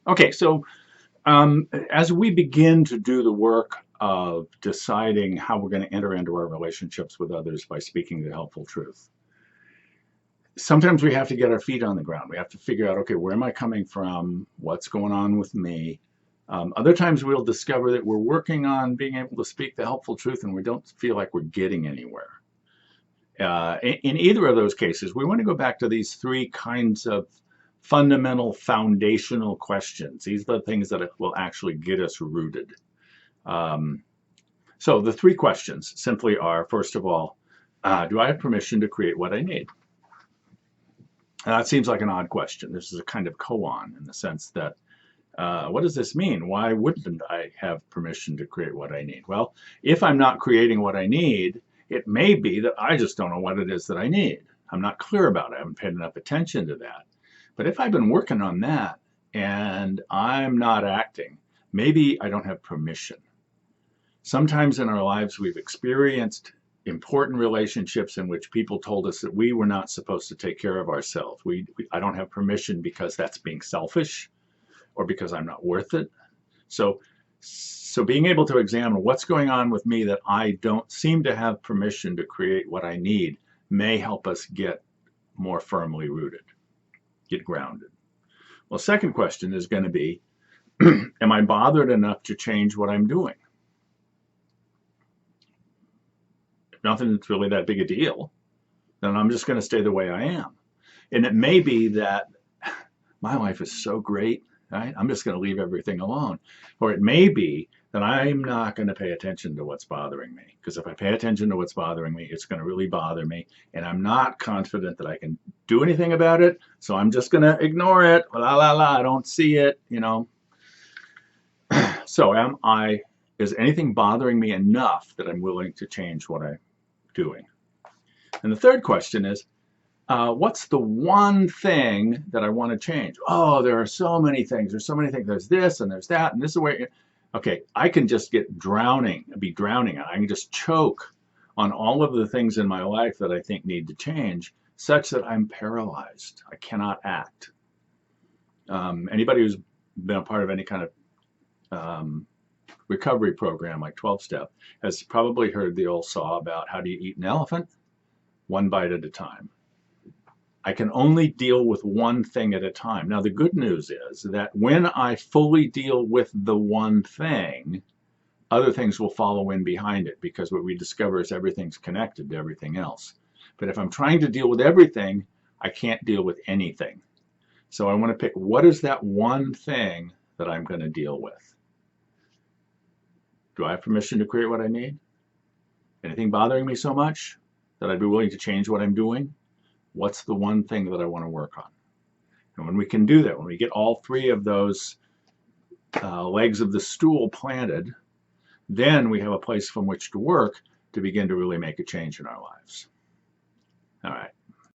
Okay, so as we begin to do the work of deciding how we're going to enter into our relationships with others by speaking the helpful truth, sometimes we have to get our feet on the ground. We have to figure out, okay, where am I coming from? What's going on with me? Other times we'll discover that we're working on being able to speak the helpful truth and we don't feel like we're getting anywhere. In either of those cases, we want to go back to these three kinds of fundamental foundational questions. These are the things that will actually get us rooted. Um, so the three questions simply are, first of all, do I have permission to create what I need? And that seems like an odd question. This is a kind of koan in the sense that, what does this mean? Why wouldn't I have permission to create what I need? Well, if I'm not creating what I need, it may be that I just don't know what it is that I need. I'm not clear about it. I haven't paid enough attention to that. But if I've been working on that and I'm not acting, maybe I don't have permission. Sometimes in our lives, we've experienced important relationships in which people told us that we were not supposed to take care of ourselves. I don't have permission because that's being selfish or because I'm not worth it. So being able to examine what's going on with me that I don't seem to have permission to create what I need may help us get more firmly rooted, get grounded. Well, second question is going to be, am I bothered enough to change what I'm doing? If nothing that's really that big a deal, then I'm just going to stay the way I am. And it may be that my life is so great, right? I'm just going to leave everything alone. Or it may be that I'm not going to pay attention to what's bothering me. Because if I pay attention to what's bothering me, it's going to really bother me. And I'm not confident that I can do anything about it. So I'm just going to ignore it. La, la, la, I don't see it, you know. So is anything bothering me enough that I'm willing to change what I'm doing? And the third question is, what's the one thing that I want to change? Oh, there are so many things. There's so many things. There's this and there's that, and this is where. Okay, I can just be drowning. I can just choke on all of the things in my life that I think need to change, such that I'm paralyzed. I cannot act. Anybody who's been a part of any kind of recovery program like 12-step has probably heard the old saw about how do you eat an elephant? One bite at a time. I can only deal with one thing at a time. Now, the good news is that when I fully deal with the one thing, other things will follow in behind it because what we discover is everything's connected to everything else. But if I'm trying to deal with everything, I can't deal with anything. So I want to pick what is that one thing that I'm going to deal with. Do I have permission to create what I need? Anything bothering me so much that I'd be willing to change what I'm doing? What's the one thing that I want to work on? And when we can do that, when we get all three of those legs of the stool planted, then we have a place from which to work to begin to really make a change in our lives. All right.